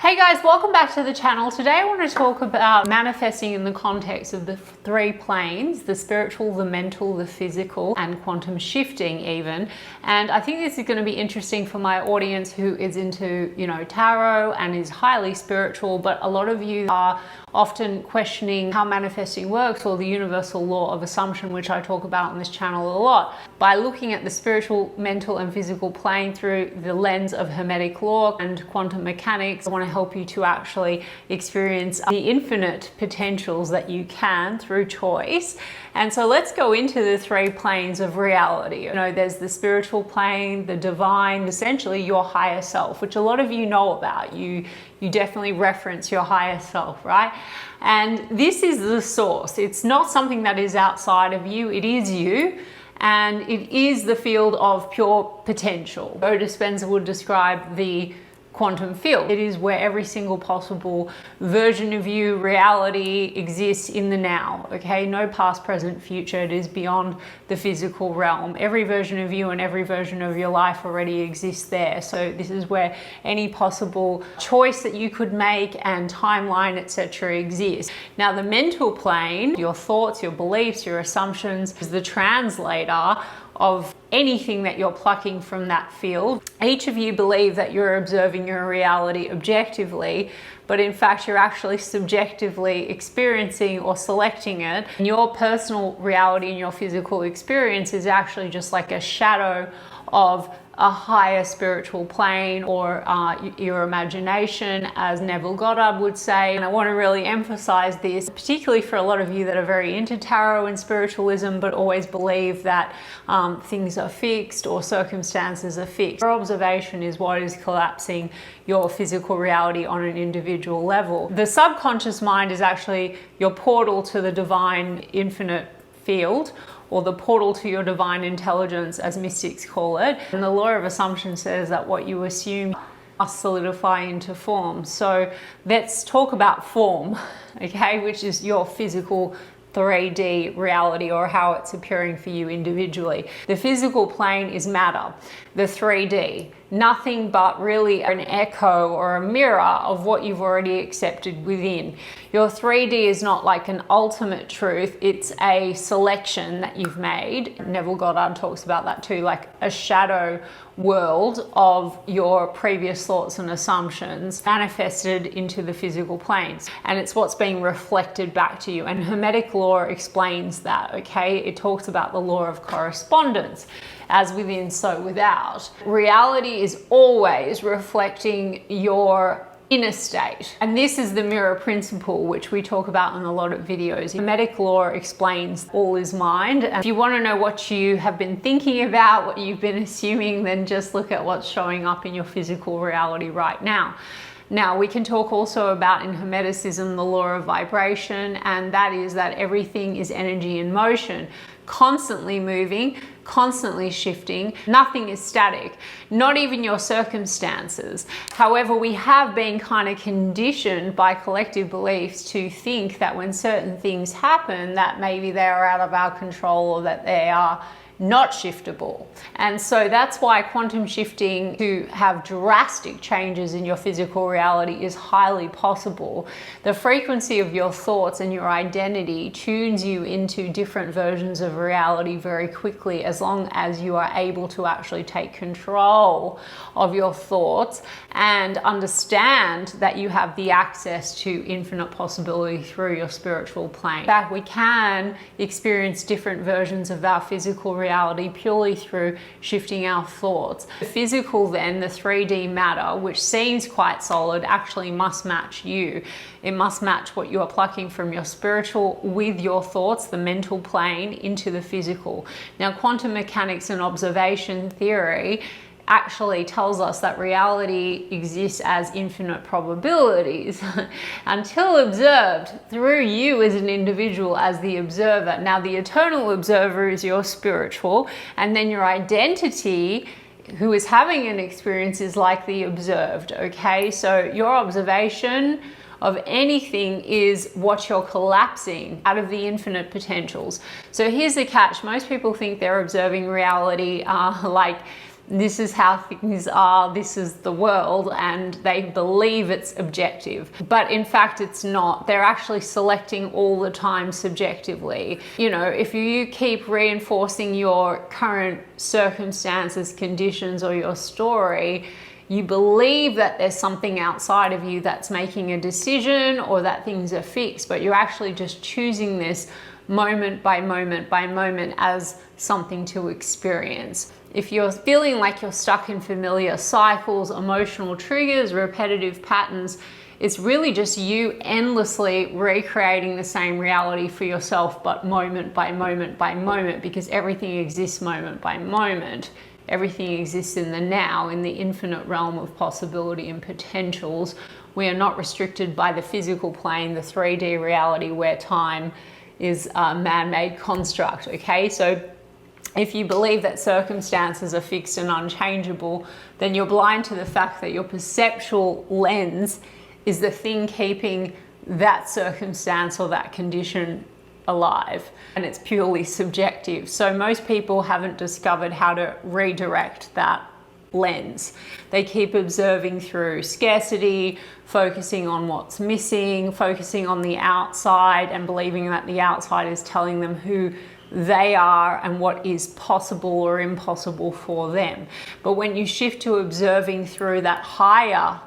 Hey guys, welcome back to the channel. Today I want to talk about manifesting in the context of the three planes, the spiritual, the mental, the physical, and quantum shifting even. And I think this is going to be interesting for my audience who is into, tarot and is highly spiritual, but a lot of you are often questioning how manifesting works or the universal law of assumption, which I talk about on this channel a lot. By looking at the spiritual, mental, and physical plane through the lens of Hermetic Law and quantum mechanics, I want to help you to actually experience the infinite potentials that you can through choice. And so let's go into the three planes of reality. There's the spiritual plane, the divine, essentially your higher self, which a lot of you know about. You definitely reference your higher self, right? And this is the source. It's not something that is outside of you, it is you. And it is the field of pure potential. Joe Dispenza would describe the quantum field. It is where every single possible version of you, reality, exists in the now, okay? No past, present, future. It is beyond the physical realm. Every version of you and every version of your life already exists there. So this is where any possible choice that you could make and timeline, etc. exists. Now the mental plane, your thoughts, your beliefs, your assumptions, is the translator of anything that you're plucking from that field. Each of you believe that you're observing your reality objectively, but in fact you're actually subjectively experiencing or selecting it. And your personal reality and your physical experience is actually just like a shadow of a higher spiritual plane or your imagination, as Neville Goddard would say. And I want to really emphasize this, particularly for a lot of you that are very into tarot and spiritualism, but always believe that things are fixed or circumstances are fixed. Your observation is what is collapsing your physical reality on an individual level. The subconscious mind is actually your portal to the divine infinite field, or the portal to your divine intelligence, as mystics call it. And the law of assumption says that what you assume must solidify into form. So let's talk about form, okay, which is your physical 3D reality, or how it's appearing for you individually. The physical plane is matter, the 3D, nothing but really an echo or a mirror of what you've already accepted within. Your 3D is not like an ultimate truth, it's a selection that you've made. Neville Goddard talks about that too, like a shadow world of your previous thoughts and assumptions manifested into the physical planes, and it's what's being reflected back to you. And Hermetic law explains that, okay? It talks about the law of correspondence, as within so without. Reality is always reflecting your inner state, and this is the mirror principle, which we talk about in a lot of videos. Hermetic law explains all is mind, and if you want to know what you have been thinking about, what you've been assuming, then just look at what's showing up in your physical reality right now. Now, we can talk also about, in Hermeticism, the law of vibration, and that is that everything is energy in motion, constantly moving, constantly shifting. Nothing is static, not even your circumstances. However, we have been kind of conditioned by collective beliefs to think that when certain things happen, that maybe they are out of our control or that they are not shiftable. And so that's why quantum shifting, to have drastic changes in your physical reality, is highly possible. The frequency of your thoughts and your identity tunes you into different versions of reality very quickly, as long as you are able to actually take control of your thoughts and understand that you have the access to infinite possibility through your spiritual plane. In fact, we can experience different versions of our physical reality purely through shifting our thoughts. The physical then, the 3D matter, which seems quite solid, actually must match you. It must match what you are plucking from your spiritual with your thoughts, the mental plane, into the physical. Now, quantum mechanics and observation theory actually tells us that reality exists as infinite probabilities until observed through you as an individual, as the observer. Now, the eternal observer is your spiritual, and then your identity, who is having an experience, is like the observed, okay? So your observation of anything is what you're collapsing out of the infinite potentials. So here's the catch. Most people think they're observing reality like this is how things are, this is the world, and they believe it's objective. But in fact, it's not. They're actually selecting all the time subjectively. You know, if you keep reinforcing your current circumstances, conditions, or your story, you believe that there's something outside of you that's making a decision or that things are fixed, but you're actually just choosing this moment by moment by moment as something to experience. If you're feeling like you're stuck in familiar cycles, emotional triggers, repetitive patterns, it's really just you endlessly recreating the same reality for yourself, but moment by moment by moment, because everything exists moment by moment. Everything exists in the now, in the infinite realm of possibility and potentials. We are not restricted by the physical plane, the 3D reality where time is a man-made construct, okay? So if you believe that circumstances are fixed and unchangeable, then you're blind to the fact that your perceptual lens is the thing keeping that circumstance or that condition alive, and it's purely subjective. So most people haven't discovered how to redirect that lens. They keep observing through scarcity, focusing on what's missing, focusing on the outside, and believing that the outside is telling them who they are and what is possible or impossible for them. But when you shift to observing through that higher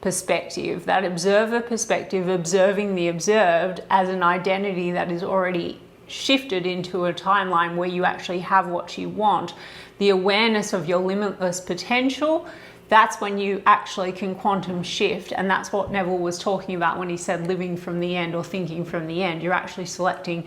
perspective, that observer perspective, observing the observed as an identity that is already shifted into a timeline where you actually have what you want, the awareness of your limitless potential, that's when you actually can quantum shift. And that's what Neville was talking about when he said living from the end or thinking from the end. You're actually selecting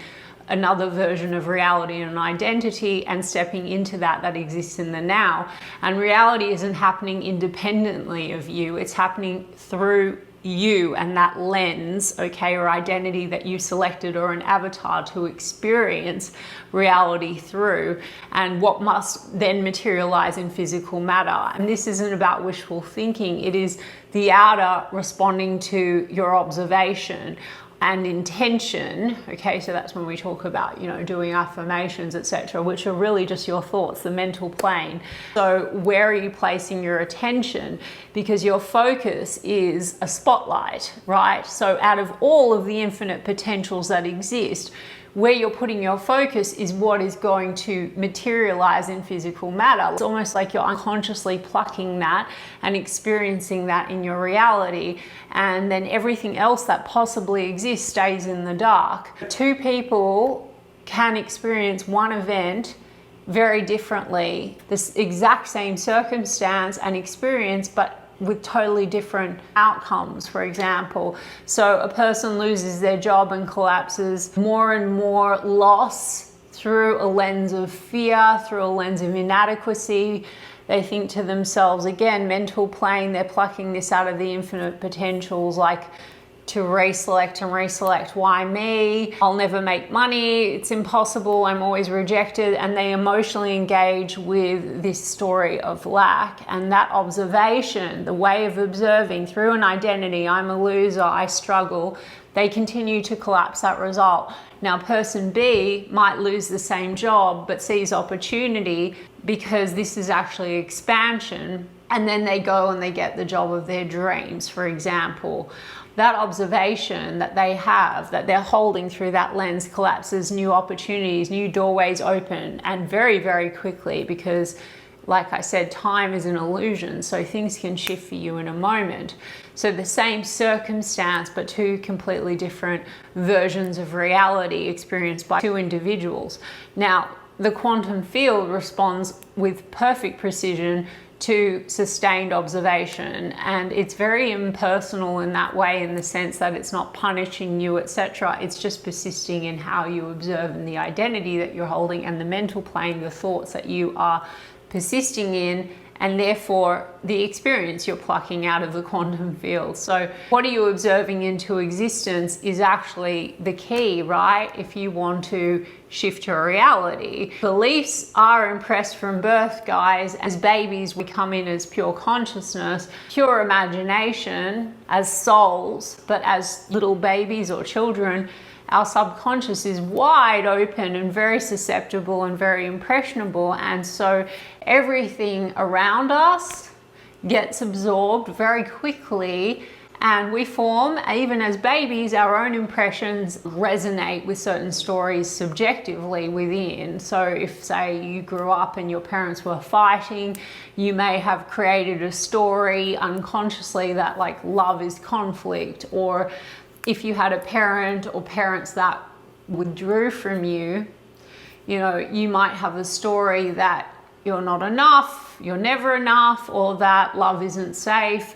another version of reality and an identity and stepping into that exists in the now. And reality isn't happening independently of you, it's happening through you and that lens, okay, or identity that you selected, or an avatar to experience reality through, and what must then materialize in physical matter. And this isn't about wishful thinking, it is the outer responding to your observation and intention, okay? So that's when we talk about, you know, doing affirmations, etc., which are really just your thoughts, the mental plane. So where are you placing your attention? Because your focus is a spotlight, right? So out of all of the infinite potentials that exist, where you're putting your focus is what is going to materialize in physical matter. It's almost like you're unconsciously plucking that and experiencing that in your reality, and then everything else that possibly exists stays in the dark. Two people can experience one event very differently, this exact same circumstance and experience, but with totally different outcomes. For example, so a person loses their job and collapses, more and more loss through a lens of fear, through a lens of inadequacy. They think to themselves, again, mental plane, they're plucking this out of the infinite potentials, like to reselect and reselect. Why me? I'll never make money. It's impossible. I'm always rejected. And they emotionally engage with this story of lack. And that observation, the way of observing through an identity, I'm a loser, I struggle, they continue to collapse that result. Now, person B might lose the same job, but sees opportunity because this is actually expansion. And then they go and they get the job of their dreams, for example. That observation that they have, that they're holding through that lens, collapses, new opportunities, new doorways open, and very, very quickly, because like I said, time is an illusion, so things can shift for you in a moment. So the same circumstance, but two completely different versions of reality experienced by two individuals. Now, the quantum field responds with perfect precision to sustained observation, and it's very impersonal in that way, in the sense that it's not punishing you, etc. It's just persisting in how you observe and the identity that you're holding and the mental plane, the thoughts that you are persisting in, and therefore the experience you're plucking out of the quantum field. So what are you observing into existence is actually the key, right? If you want to shift your reality. Beliefs are impressed from birth, guys. As babies, we come in as pure consciousness, pure imagination, as souls, but as little babies or children, our subconscious is wide open and very susceptible and very impressionable. And so everything around us gets absorbed very quickly, and we form, even as babies, our own impressions resonate with certain stories subjectively within. So if, say, you grew up and your parents were fighting, you may have created a story unconsciously that, like, love is conflict. Or if you had a parent or parents that withdrew from you, you know, you might have a story that you're not enough, you're never enough, or that love isn't safe.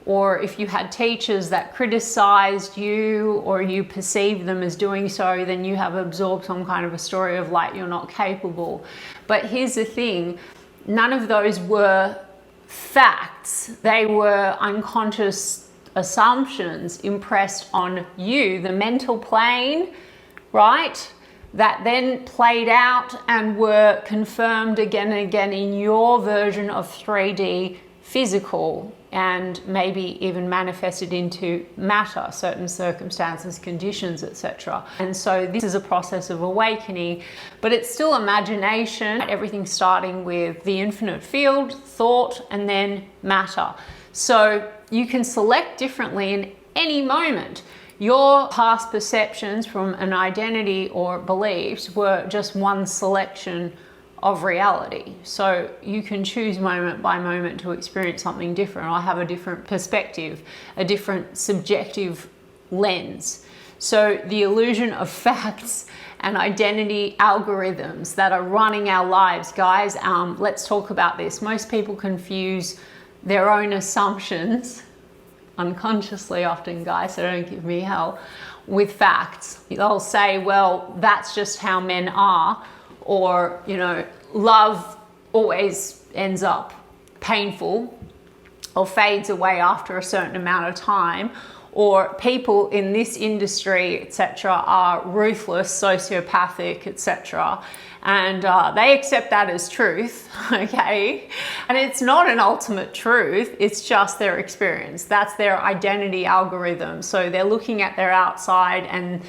Or if you had teachers that criticized you or you perceived them as doing so, then you have absorbed some kind of a story of, like, you're not capable. But here's the thing, none of those were facts. They were unconscious assumptions impressed on you, the mental plane, right? That then played out and were confirmed again and again in your version of 3D physical, and maybe even manifested into matter, certain circumstances, conditions, etc. And so this is a process of awakening, but it's still imagination, everything starting with the infinite field, thought, and then matter. So you can select differently in any moment. Your past perceptions from an identity or beliefs were just one selection of reality. So you can choose moment by moment to experience something different or have a different perspective, a different subjective lens. So the illusion of facts and identity algorithms that are running our lives, guys, let's talk about this. Most people confuse their own assumptions, unconsciously often, guys, so don't give me hell, with facts. They'll say, well, that's just how men are. Or, you know, love always ends up painful or fades away after a certain amount of time. Or people in this industry, etc., are ruthless, sociopathic, etc. And they accept that as truth, okay? And it's not an ultimate truth, it's just their experience. That's their identity algorithm. So they're looking at their outside and,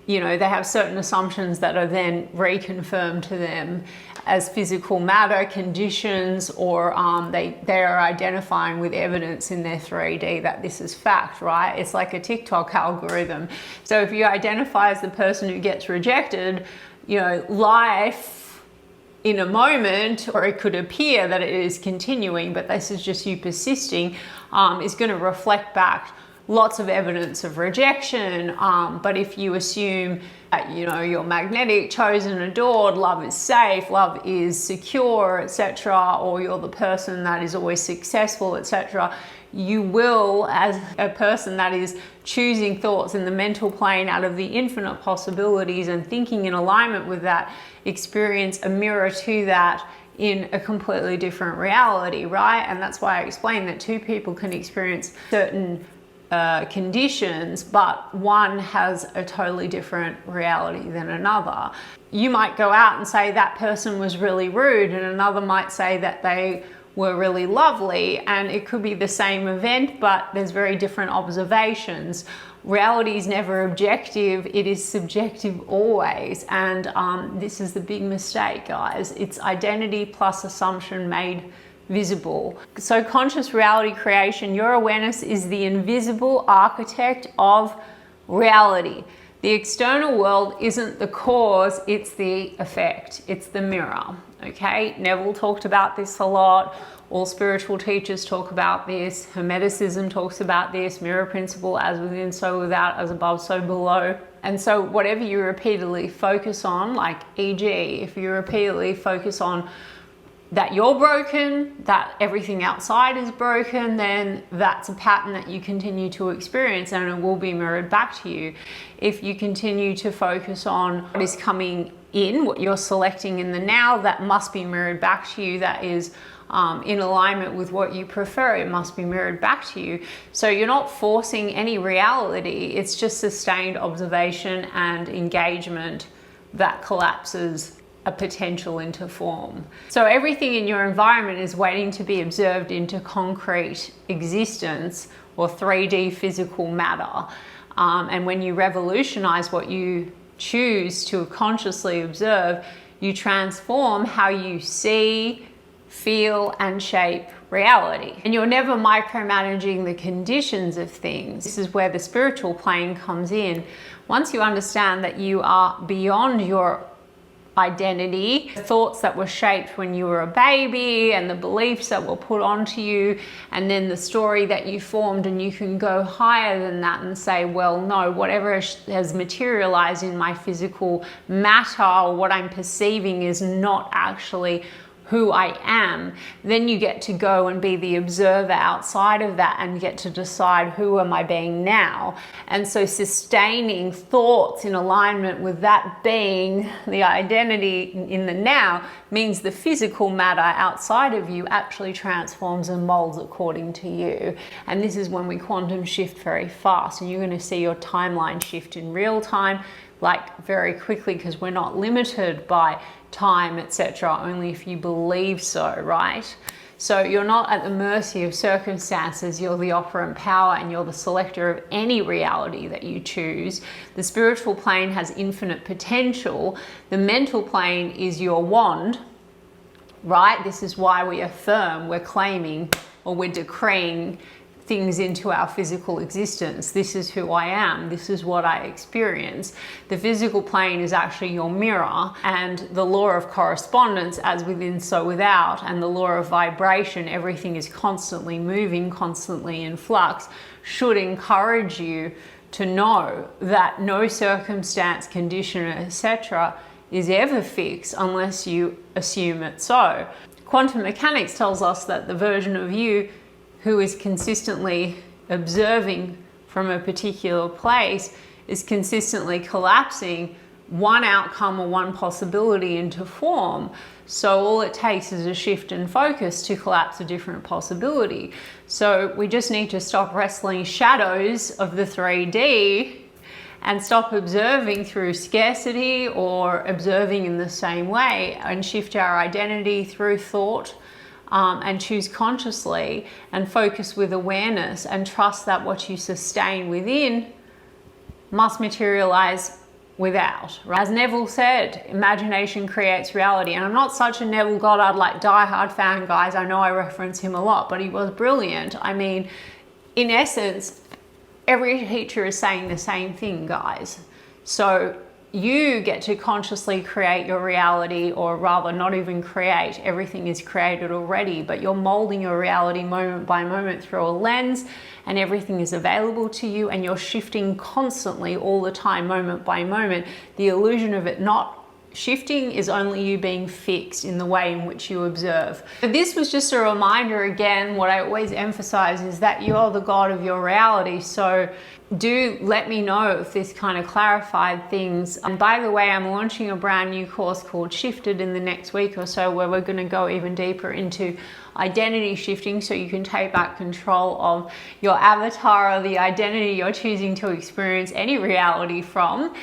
you know, they have certain assumptions that are then reconfirmed to them as physical matter conditions, or they're identifying with evidence in their 3D that this is fact, right? It's like a TikTok algorithm. So if you identify as the person who gets rejected, you know, life in a moment, or it could appear that it is continuing, but this is just you persisting, is going to reflect back lots of evidence of rejection. But if you assume that, you know, you're magnetic, chosen, adored, love is safe, love is secure, etc., or you're the person that is always successful, etc., you will, as a person that is choosing thoughts in the mental plane out of the infinite possibilities and thinking in alignment with that, experience a mirror to that in a completely different reality, right? And that's why I explained that two people can experience certain conditions, but one has a totally different reality than another. You might go out and say that person was really rude, and another might say that they were really lovely, and it could be the same event, but there's very different observations. Reality is never objective, it is subjective always, and this is the big mistake, guys. It's identity plus assumption made visible. So conscious reality creation, your awareness is the invisible architect of reality. The external world isn't the cause, it's the effect, it's the mirror, okay? Neville talked about this a lot. All spiritual teachers talk about this. Hermeticism talks about this. Mirror principle, as within, so without, as above, so below. And so whatever you repeatedly focus on, like e.g., if you repeatedly focus on that you're broken, that everything outside is broken, then that's a pattern that you continue to experience and it will be mirrored back to you. If you continue to focus on what is coming in, what you're selecting in the now, that must be mirrored back to you. That is in alignment with what you prefer, it must be mirrored back to you. So you're not forcing any reality, it's just sustained observation and engagement that collapses a potential into form. So everything in your environment is waiting to be observed into concrete existence or 3D physical matter. And when you revolutionize what you choose to consciously observe, you transform how you see, feel, and shape reality. And you're never micromanaging the conditions of things. This is where the spiritual plane comes in. Once you understand that you are beyond your identity, the thoughts that were shaped when you were a baby and the beliefs that were put onto you, and then the story that you formed, and you can go higher than that and say, well, no, whatever has materialized in my physical matter or what I'm perceiving is not actually who I am. Then you get to go and be the observer outside of that and get to decide, who am I being now? And so sustaining thoughts in alignment with that being the identity in the now means the physical matter outside of you actually transforms and molds according to you. And this is when we quantum shift very fast, and you're going to see your timeline shift in real time, like very quickly, because we're not limited by time, etc., only if you believe so, right? So you're not at the mercy of circumstances. You're the operant power, and you're the selector of any reality that you choose. The spiritual plane has infinite potential. The mental plane is your wand, right? This is why we affirm, we're claiming, or we're decreeing things into our physical existence. This is who I am. This is what I experience. The physical plane is actually your mirror, and the law of correspondence, as within, so without, and the law of vibration, everything is constantly moving, constantly in flux, should encourage you to know that no circumstance, condition, etc. is ever fixed unless you assume it so. Quantum mechanics tells us that the version of you who is consistently observing from a particular place is consistently collapsing one outcome or one possibility into form. So all it takes is a shift in focus to collapse a different possibility. So we just need to stop wrestling shadows of the 3D and stop observing through scarcity or observing in the same way, and shift our identity through thought. And choose consciously and focus with awareness, and trust that what you sustain within must materialize without. Right? As Neville said, imagination creates reality. And I'm not such a Neville Goddard like diehard fan, guys. I know I reference him a lot, but he was brilliant. I mean, in essence, every teacher is saying the same thing, guys. So you get to consciously create your reality, or rather not even create, everything is created already, but you're molding your reality moment by moment through a lens, and everything is available to you, and you're shifting constantly all the time, moment by moment. The illusion of it not shifting is only you being fixed in the way in which you observe. But this was just a reminder again, what I always emphasize is that you're the God of your reality. So do let me know if this kind of clarified things. And by the way, I'm launching a brand new course called Shifted in the next week or so, where we're going to go even deeper into identity shifting, so you can take back control of your avatar, or the identity you're choosing to experience any reality from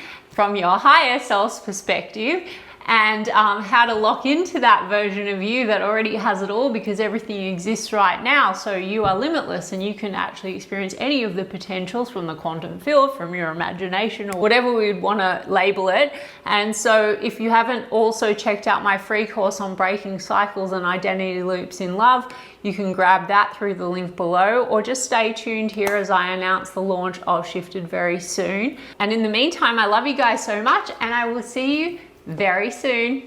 your higher self's perspective, and how to lock into that version of you that already has it all, because everything exists right now. So you are limitless, and you can actually experience any of the potentials from the quantum field, from your imagination, or whatever we would want to label it. And so if you haven't also checked out my free course on breaking cycles and identity loops in love, you can grab that through the link below, or just stay tuned here as I announce the launch of Shifted very soon. And in the meantime, I love you guys so much, and I will see you very soon.